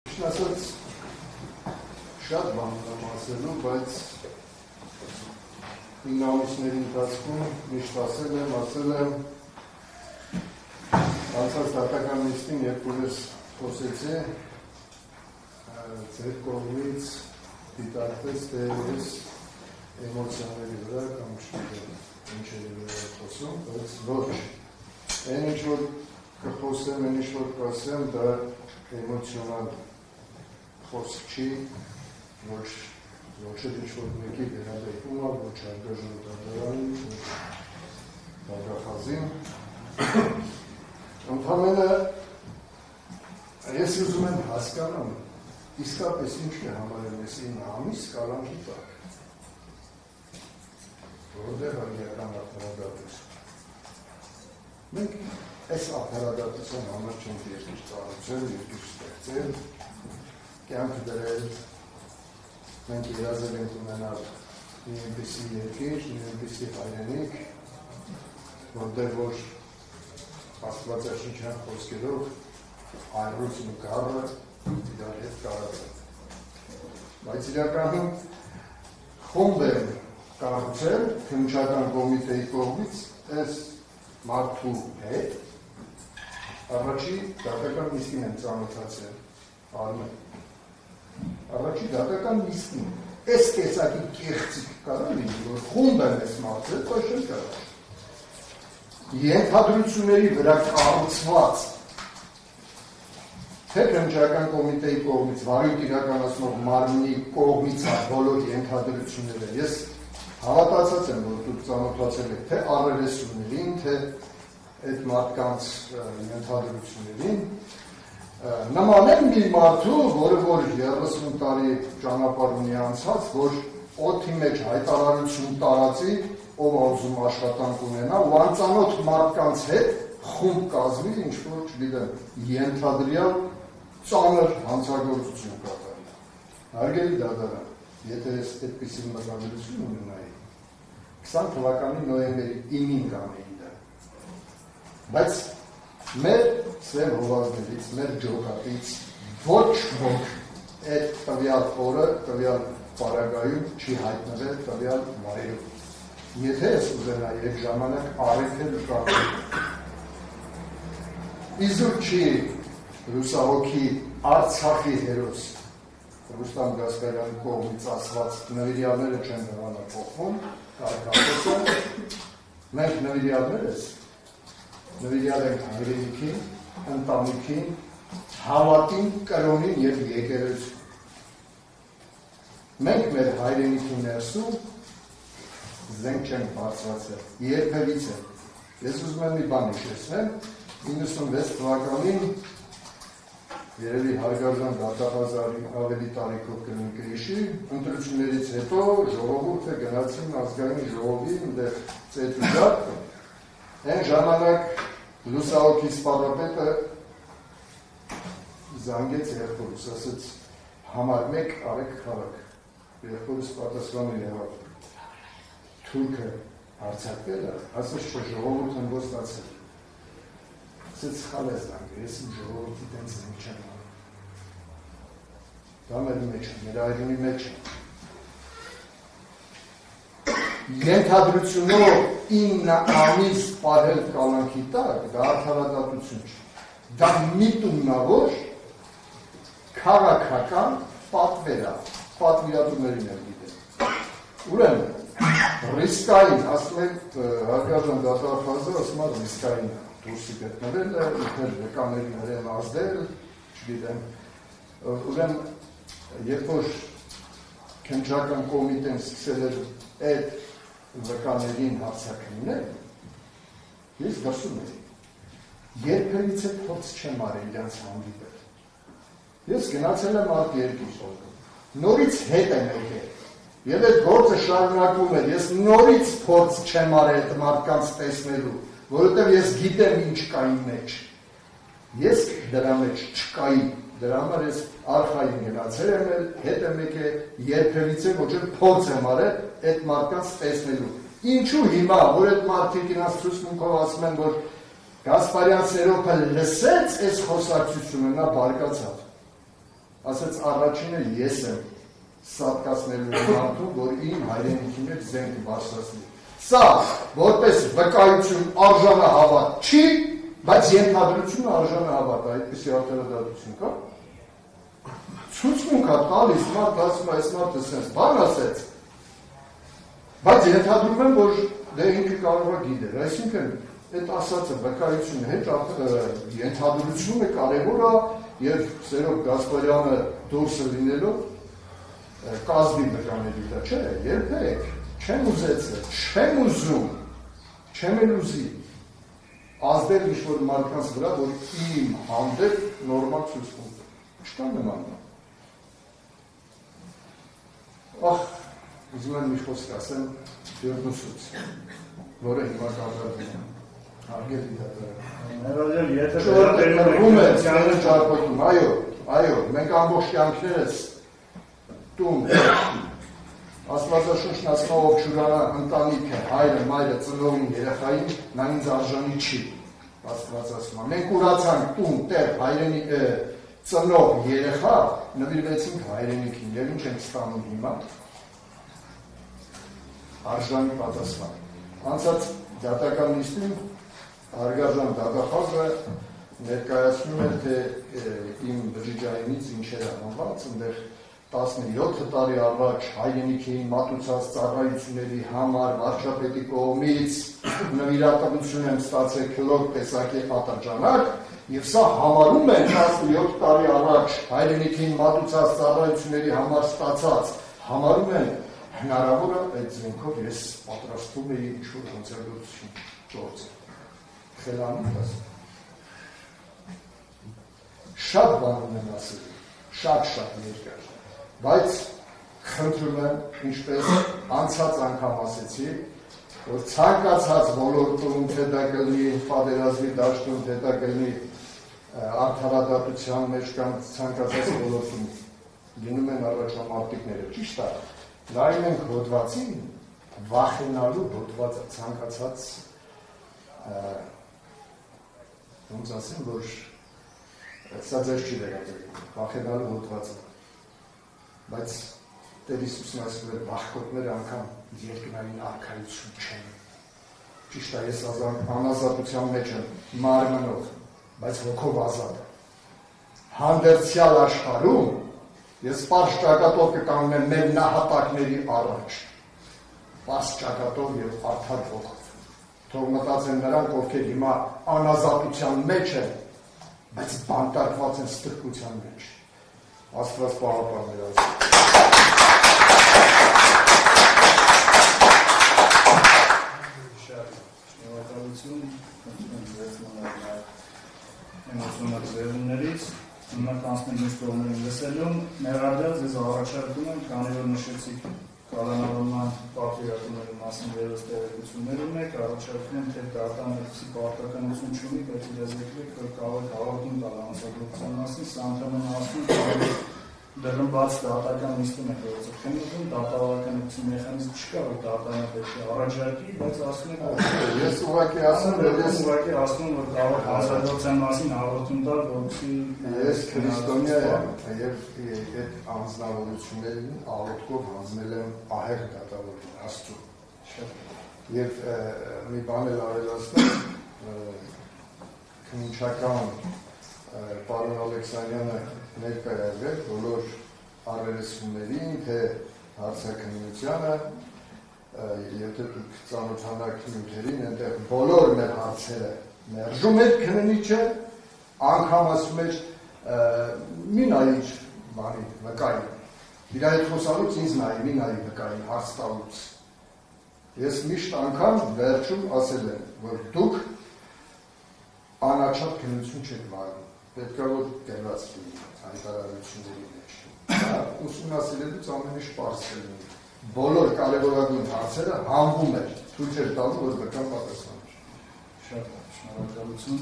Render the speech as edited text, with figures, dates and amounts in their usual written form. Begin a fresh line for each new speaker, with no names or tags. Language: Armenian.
Ասած շատ բան եմ ասելու, բայց 9 ամիսների ընթացքում միշտ ասել եմ, անցած դատական նիստին, երբ որ ես խոսեցի, ձեր կողմից դիտարկվեց, թե ես էմոցիաների վրա կամ ինչերի վրա խոսում, բայց ոչ, այն ինչ որ կխոսեմ, այն ինչ որ կասեմ, դա էմոցիոնալ խոսք չի, ոչ ինչ-որ մեկի վերաբերվում է, ոչ հարգաժան դատարանին, ոչ դագախազին։ Ընդհանրապես ես ուզում եմ հասկանամ, իսկապես ինչ է համարել ես 9 ամիս կալանքի տակ, որտեղ հարգական արդարադատություն։ Մենք այս արդարադատության համար չենք երկիր ծառայել, երկիր ստեղծել, կյանքը դրել, մենք երազել ենք ունենալ մի այնպիսի երկիր, մի այնպիսի հայրենիք, որտեղ որ աստվածաշնչյան խոսքերով այրույթն ու գառը իրար հետ կարածել։ Բայց իրականում խումբ են կառուցել քննչական կոմիտեի կողմից այս մարդու հետ առաջի դատական նիստին են ծանոթացել Արմեն։ Առաջի դատական նիստին այս տեսակի կեղծիք կարող լինի, որ խումբ են այս մարդը, ոչ էլ կարող։ Ենթադրությունների վրա կառուցված թե քննչական կոմիտեի կողմից, վարույթ իրականացնող մարմնի կողմից բոլոր ենթադրությունները, ես հավատացած եմ, որ դուք ծանոթացել եք թե առերեսումներին, թե այդ մարդկանց ենթադրություններին, նման են մի մարդու, որը որ 30 տարի ճանապարհ ունի անցած, որ օդի մեջ հայտարարություն տարածի, ով ուզում աշխատանք ունենա, ու անծանոթ մարդկանց հետ խումբ կազմի, ինչ որ չգիտեմ, ենթադրյալ ծանր հանցագործություն կատարի։ Հարգելի դատարան, եթե ես այդպիսի մտադրություն ունենայի, 20 թվականի նոյեմբերի 9-ին կանեի դա։ Բայց մեր սև հովազներից, մեր ջոկատից ոչ ոք այդ տվյալ օրը, տվյալ պարագայում չի հայտնվել տվյալ վայրում։ Եթե ես ուզենայի այդ ժամանակ առիթել ու կապել։ Իզուր չի ռուսահոգի Արցախի հերոս Ռուստամ Գասպարյանի կողմից ասված նվիրյալները չեն նվանափոխվում, կարգախոսը, մենք նվիրյալ ենք հայրենիքին, ընտանիքին, հավատին, կրոնին և եկեղեցուն։ Մենք մեր հայրենիքի ներսում զենք չենք բարձրացել, երբևիցե։ Ես ուզում եմ մի բան հիշեցնեմ, 96 թվականին երևի հարգարժան դատախազարի ավելի տարիքով կնկրիշի, ընտրություններից հետո ժողովուրդը գնացին ազգային ժողովի այնտեղ ծեծուժակ, այն ժամանակ լուսահոգի սպառապետը զանգեց եղբորուս, ասեց համար 1 արեք քաղաք, եղբորուս պատասխանը եղավ, թուրքը հարձակվել է, ասեց չէ ժողովուրդն ոստացել, ասեց խալ է զանգը, ես իմ ժողովուրդի տենց զենք չեմ անում, դա մեր մեջ է, մեր այրունի մեջ է, ենթադրությունով 9 ամիս պարել կալանքի տակ, դա արդարադատություն չէ, դա միտումնավոր քաղաքական պատվեր է, պատվիրատուներին եմ գիտել, ուրեմն, ռիսկային, ասում եք հարգարժան դատախազը, ասում է ռիսկային է, դուրսի գտնվել է, իբր վկաներին հրեն ազդել, չգիտեմ, ուրեմն, երբ որ քննչական կոմիտեն սկսել էր այդ վկաներին հարցաքննել, ես դրսում էի, երբևիցե փորձ չեմ արել իրենց հանդիպել, ես գնացել եմ արդ երկիր, նորից հետ եմ եկել, և այդ գործը շարունակում էր, ես նորից փորձ չեմ արել այդ մարդկանց տեսնելու, որովհետև ես գիտեմ ինչ կա իմ մեջ, ես դրա մեջ չկայի, դրա համար ես արխային գնացել եմ էլ, հետ եմ եկել, երբևիցե ոչ էլ փորձ եմ արել այդ մարդկանց տեսնելու, ինչու հիմա, որ այդ մարդիկ իրաց ցուցմունքով ասում են, որ Գասպարյան Սերոպը լսեց այս խոսակցությունը, նա բարկացավ, ասաց առաջինը ես եմ սատկացնելու մարդու, որ իմ հայրենիքին էլ զենք բարձրացնի։ Սա որպես վկայություն արժանահավատ չի, բայց ենթադրությունը արժանահավատ է, այդպիսի արտահայտություն կա։ Ցուցմունք է տալիս, մարդ ասում է, այս մարդը սենց բան ասեց, բայց ենթադրում եմ, որ դե ինքը կարող է գիտեր, այսինքն այդ ասածը վկայությունը հետ ենթադրությունը կարևոր է եւ Սերոբ Գասպարյանը դուրսը լինելով կազմի նկարների դա չէ, երբեք չեմ ուզեցել, չեմ ուզում, չեմ էլ ուզի ազդել ինչ-որ մարդկանց վրա, որ իմ հանդեպ նորմալ ցուցմունք չկա նման։ Ախ, ուզում եմ մի խոսք ասեմ Ֆիրդուսուց, որը հիմա կատարվում է։ Հարգելի դատարան։ Այո, մենք ամբողջ կյանքներս տուն Աստվածաշունչն ասում է, ով չուրանա ընտանիքը, հայրը, մայրը, ծնողին, երեխային, նա ինձ արժանի չի։ Աստված ասում է, մենք ուրացանք տուն, տեղ, հայրենի ծնող, երեխա, նվիրվեցինք հայրենիքին, եւ ինչ ենք ստանում հիմա։ Արժանի պատասխան։ Անցած դատական նիստին Հարգարժան դատախազը ներկայացնում է, թե իմ բջիջայինից ինչեր անված, ընդեղ 17 տարի առաջ հայրենիքի մատուցած ծառայությունների համար վարչապետի կողմից նվիրատվություն եմ ստացել քիլոգ տեսակի ատրջանակ, եւ սա համարում են 17 տարի առաջ հայրենիքին մատուցած ծառայությունների համար ստացած, համարում են հնարավոր է այդ զենքով ես պատրաստում էի ինչ-որ հանցագործություն գործել։ Խելանում ասում։ Շատ բան ունեմ ասել, շատ երկար, բայց խնդրում եմ, ինչպես անցած անգամ ասեցի, որ ցանկացած ոլորտում, թե դա կլինի պատերազմի դաշտում, թե դա կլինի արդարադատության մեջ կամ ցանկացած ոլորտում լինում են առաջամարտիկները, ճիշտ է, նայում ենք հոդվածին, վախենալու հոդված ցանկացած ոնց ասեմ, որ սա ձեզ չի վերաբերում, վախենալու հոդվածը, բայց Տեր Հիսուսն ասում էր, վախկոտները անգամ երկնային արքայություն չեն։ Ճիշտ է, ես անազատության մեջ եմ մարմնով, բայց հոգով ազատ եմ։ Հանդերձյալ աշխարհում ես պարզ ճակատով կկանգնեմ մեր նահատակների առաջ, պարզ ճակատով եւ արդար հոգով։ Թող մտածեն նրանք, ովքեր հիմա անազատության մեջ են, բայց բանտարկված են ստրկության մեջ։ Աստված պահապան նրանց։
Շնորհակալություն էմոցիոնալ ձևումներից, հիմնականացնեմ մյուս կողմերին լսելուն, ներառյալ ձեզ առաջարկում եմ, քանի որ նշեցիք կալանավորման պատվիրատուների մասին վերոս տեղեկություններ ունեք, առաջարկում եմ, թե դատան այդպիսի պարտականություն չունի, բայց իրազեկվեք, որ կարող եք հաղորդում տալ հանցագործության մասին, սա ընդհանրապես ասում, դրմբաց դատական նիստում եք գործում, դատավարականության մեխանիզմ չկա, որ դատանը պետք է առաջարկի, բայց ասում եք,
ես ուղղակի ասում, որ
կարող եք հանցագործության մասին հաղորդում տալ, որպեսզի
ես քրիստոնյա եմ, եւ այդ անձնավորություններին աղոթքով հանձնել եմ ահեղ դատավորին Աստծուն։ Եվ մի բան էլ ավելացնեմ, քննչական պարոն Ալեքսանյանը ներկայացրել բոլոր առերեսումներին, թե հարցաքննությանը, եթե դուք ծանոթանաք նյութերին, այնտեղ բոլոր մեր հարցերը մերժում էր քննիչը, անգամ ասում էր մի նայիր բանի վկային, իր այդ խոսալուց ինձ նայի, մի նայի վկային հարց տալուց։ Ես միշտ անգամ վերջում ասել եմ, որ դուք անաչափ քննություն չեք վարում, պետք է որ դերված լինի հայտարարությունների մեջ։ Ուսումնասիրելուց ամեն ինչ պարզ կլինի։ Բոլոր կարևորագույն հարցերը հանվում էր, ցույց էր տալու, որ վկան պատասխաներ։
Շատ շնորհակալություն։